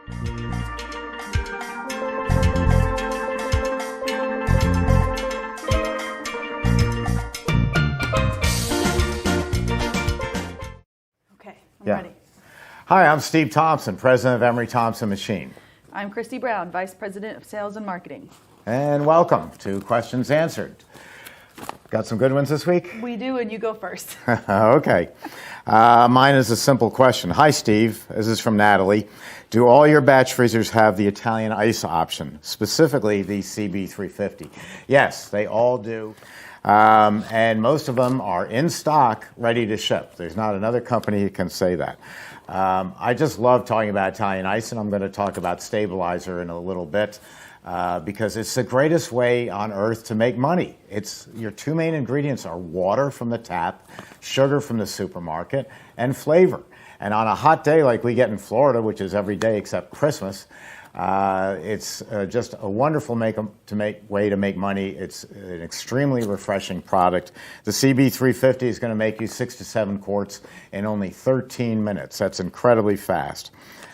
Okay, I'm ready. Hi, I'm Steve Thompson, president of Emery Thompson Machine. I'm Christi Brown, vice president of sales and marketing. And welcome to Questions Answered. Got some good ones this week? We do, and you go first. Okay. Mine is a simple question. Hi, Steve. This is from Natalie. Do all your batch freezers have the Italian ice option, specifically the CB350? Yes, they all do. And most of them are in stock, ready to ship. There's not another company who can say that. I just love talking about Italian ice, and I'm going to talk about stabilizer in a little bit. Because it's the greatest way on earth to make money. Your two main ingredients are water from the tap, sugar from the supermarket, and flavor. And on a hot day like we get in Florida, which is every day except Christmas, it's just a wonderful way to make money. It's an extremely refreshing product. The CB350 is going to make you 6 to 7 quarts in only 13 minutes. That's incredibly fast.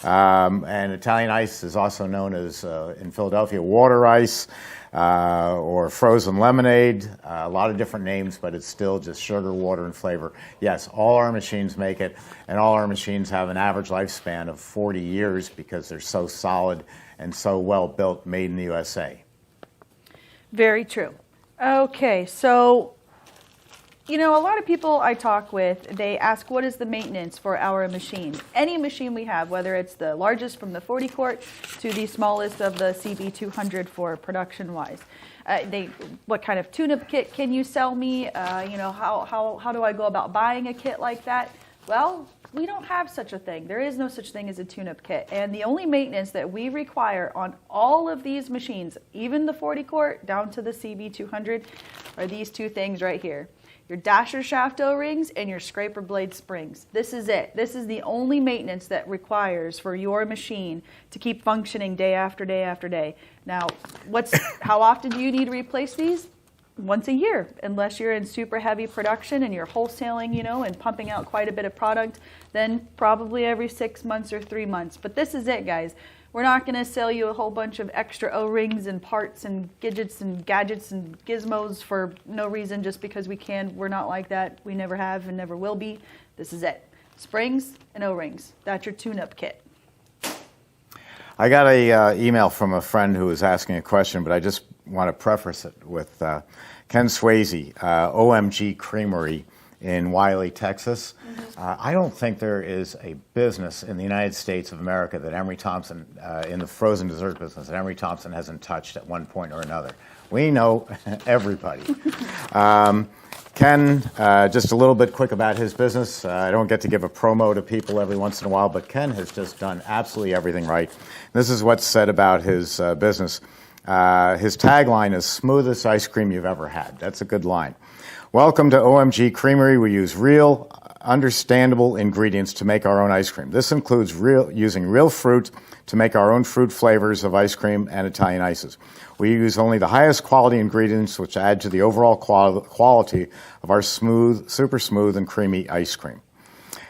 And Italian ice is also known as, in Philadelphia, water ice or frozen lemonade. A lot of different names, but it's still just sugar, water, and flavor. Yes, all our machines make it, and all our machines have an average lifespan of 40 years because they're so solid and so well built, made in the USA. Very true. Okay, so a lot of people I talk with, they ask, what is the maintenance for our machine? Any machine we have, whether it's the largest from the 40 quart to the smallest of the CB200 for production-wise. What kind of tune-up kit can you sell me? How do I go about buying a kit like that? Well, we don't have such a thing. There is no such thing as a tune-up kit. And the only maintenance that we require on all of these machines, even the 40 quart down to the CB200, are these two things right here. Your dasher shaft O-rings and your scraper blade springs. This is it. This is the only maintenance that requires for your machine to keep functioning day after day after day. Now, how often do you need to replace these? Once a year, unless you're in super heavy production and you're wholesaling, and pumping out quite a bit of product, then probably every 6 months or 3 months. But this is it, guys. We're not going to sell you a whole bunch of extra O-rings and parts and gadgets and gizmos for no reason, just because we can. We're not like that. We never have and never will be. This is it. Springs and O-rings. That's your tune-up kit. I got an email from a friend who was asking a question, but I just want to preface it with Ken Swayze, OMG Creamery in Wiley, Texas. I don't think there is a business in the United States of America that Emery Thompson, in the frozen dessert business, that Emery Thompson hasn't touched at one point or another. We know everybody. Ken, just a little bit quick about his business. I don't get to give a promo to people every once in a while, but Ken has just done absolutely everything right. This is what's said about his business. His tagline is smoothest ice cream you've ever had. That's a good line. Welcome to OMG Creamery. We use real, understandable ingredients to make our own ice cream. This includes using real fruit to make our own fruit flavors of ice cream and Italian ices. We use only the highest quality ingredients, which add to the overall quality of our super smooth and creamy ice cream.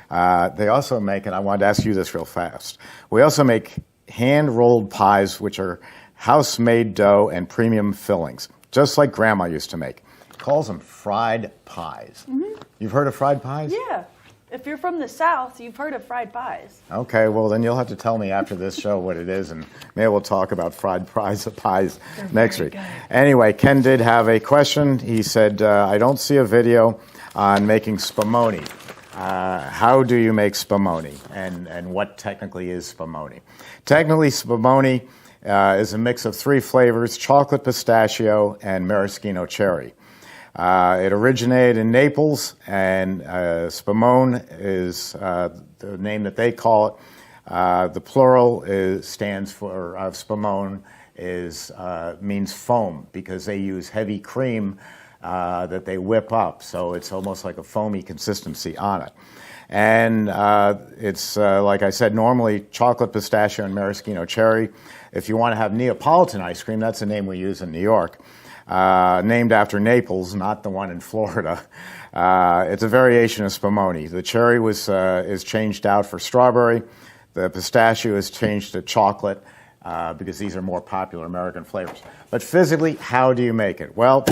They also make, and I wanted to ask you this real fast, we also make hand-rolled pies, which are house-made dough and premium fillings, just like Grandma used to make. Calls them fried pies. Mm-hmm. You've heard of fried pies? Yeah. If you're from the South, you've heard of fried pies. Okay, well, then you'll have to tell me after this show what it is, and maybe we'll talk about fried pies next week. Good. Anyway, Ken did have a question. He said, I don't see a video on making spumoni. How do you make spumoni, and what technically is spumoni? Technically, spumoni is a mix of 3 flavors, chocolate pistachio and maraschino cherry. It originated in Naples, and Spumone is the name that they call it. The plural stands for Spumone means foam, because they use heavy cream that they whip up, so it's almost like a foamy consistency on it. And it's, like I said, normally chocolate, pistachio, and maraschino cherry. If you want to have Neapolitan ice cream, that's the name we use in New York. Named after Naples, not the one in Florida. It's a variation of Spumoni. The cherry is changed out for strawberry. The pistachio is changed to chocolate because these are more popular American flavors. But physically, how do you make it? Well,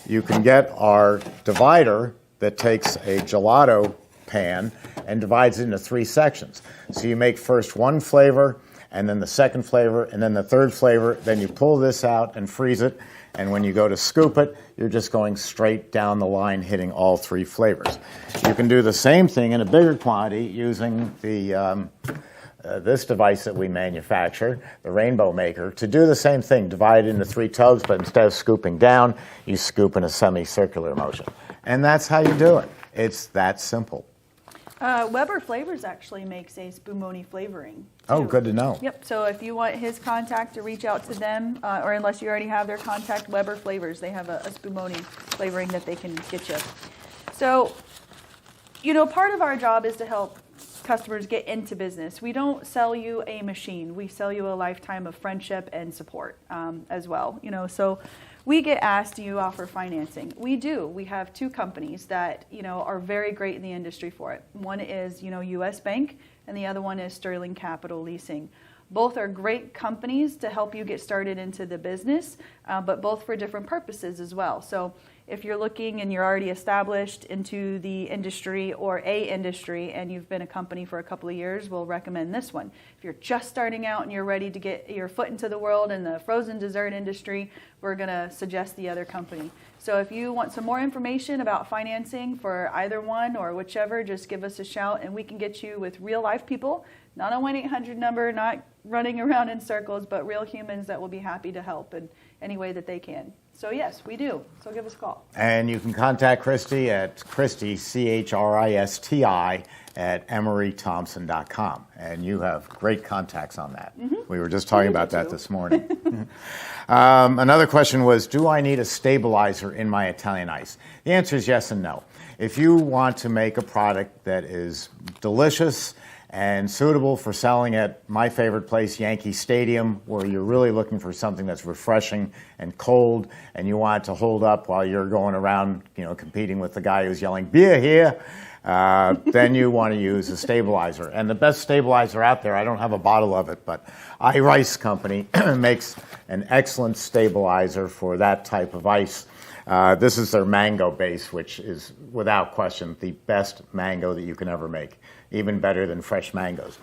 you can get our divider that takes a gelato pan and divides it into 3 sections. So you make first one flavor, and then the second flavor, and then the third flavor. Then you pull this out and freeze it. And when you go to scoop it, you're just going straight down the line, hitting all 3 flavors. You can do the same thing in a bigger quantity using the this device that we manufacture, the Rainbow Maker, to do the same thing. Divide it into 3 tubs, but instead of scooping down, you scoop in a semicircular motion. And that's how you do it. It's that simple. Weber Flavors actually makes a Spumoni flavoring. Oh, good to know. Yep. So if you want his contact, to reach out to them, or unless you already have their contact, Weber Flavors, they have a Spumoni flavoring that they can get you. So, part of our job is to help customers get into business. We don't sell you a machine. We sell you a lifetime of friendship and support as well. So we get asked, do you offer financing? We do. We have 2 companies that, are very great in the industry for it. One is, U.S. Bank, and the other one is Sterling Capital Leasing. Both are great companies to help you get started into the business, but both for different purposes as well. So if you're looking and you're already established into the industry or a industry and you've been a company for a couple of years, we'll recommend this one. If you're just starting out and you're ready to get your foot into the world in the frozen dessert industry, we're going to suggest the other company. So if you want some more information about financing for either one or whichever, just give us a shout and we can get you with real life people, not a 1-800 number, not running around in circles, but real humans that will be happy to help in any way that they can. So yes, we do. So give us a call. And you can contact Christi at Christi, Christi, at emerythompson.com. And you have great contacts on that. Mm-hmm. We were just talking about that this morning. Another question was, do I need a stabilizer in my Italian ice? The answer is yes and no. If you want to make a product that is delicious and suitable for selling at my favorite place, Yankee Stadium, where you're really looking for something that's refreshing and cold, and you want it to hold up while you're going around, competing with the guy who's yelling, beer here, then you want to use a stabilizer. And the best stabilizer out there, I don't have a bottle of it, but iRice Company makes an excellent stabilizer for that type of ice. This is their mango base, which is, without question, the best mango that you can ever make, even better than fresh mangoes.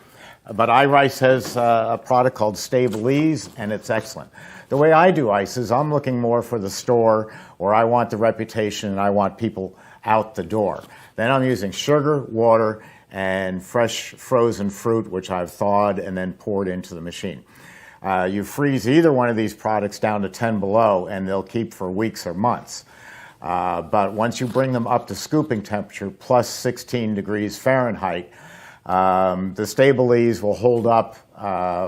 But iRice has a product called Stabilize, and it's excellent. The way I do ice is I'm looking more for the store, or I want the reputation, and I want people out the door. Then I'm using sugar, water, and fresh frozen fruit, which I've thawed and then poured into the machine. You freeze either one of these products down to 10 below, and they'll keep for weeks or months. But once you bring them up to scooping temperature, plus 16 degrees Fahrenheit, the Stabilize will hold up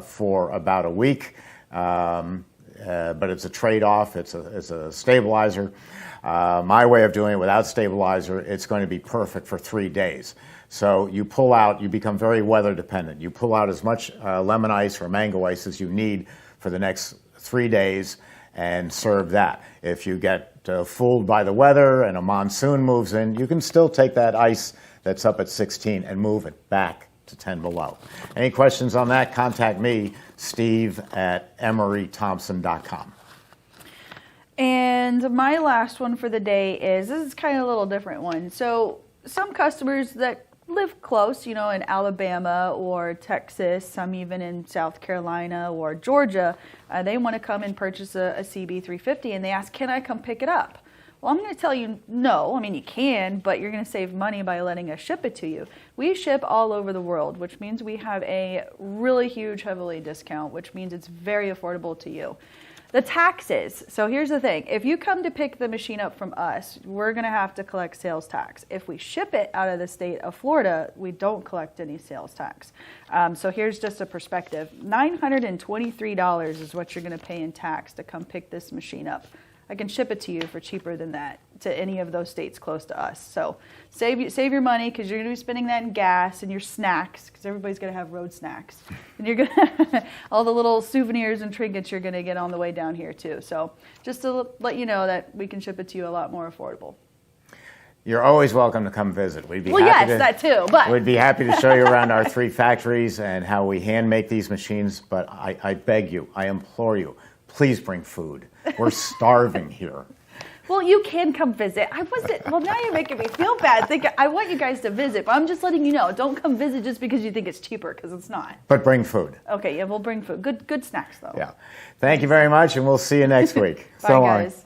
for about a week. But it's a trade-off. It's a stabilizer. My way of doing it without stabilizer, it's going to be perfect for 3 days. So you pull out, you become very weather dependent. You pull out as much lemon ice or mango ice as you need for the next 3 days and serve that. If you get fooled by the weather and a monsoon moves in, you can still take that ice that's up at 16 and move it back to 10 below. Any questions on that? Contact me, Steve at emerythompson.com. And my last one for the day is, this is kind of a little different one. So some customers that live close, in Alabama or Texas, some even in South Carolina or Georgia, they want to come and purchase a CB350 and they ask, can I come pick it up? Well, I'm going to tell you no. I mean, you can, but you're going to save money by letting us ship it to you. We ship all over the world, which means we have a really huge heavily discount, which means it's very affordable to you. The taxes. So here's the thing. If you come to pick the machine up from us, we're going to have to collect sales tax. If we ship it out of the state of Florida, we don't collect any sales tax. So here's just a perspective. $923 is what you're going to pay in tax to come pick this machine up. I can ship it to you for cheaper than that to any of those states close to us. So save your money, because you're going to be spending that in gas and your snacks, because everybody's going to have road snacks. And you're going to all the little souvenirs and trinkets you're going to get on the way down here too. So just to let you know that we can ship it to you a lot more affordable. You're always welcome to come visit. We'd be Well, happy yes, that too, but we'd be happy to show you around our 3 factories and how we hand make these machines. But I beg you, I implore you, please bring food. We're starving here. well, you can come visit. I wasn't. Well, now you're making me feel bad. I want you guys to visit, but I'm just letting you know. Don't come visit just because you think it's cheaper, because it's not. But bring food. Okay, yeah, we'll bring food. Good snacks though. Yeah. Thank you very much, and we'll see you next week. Bye, So long. guys.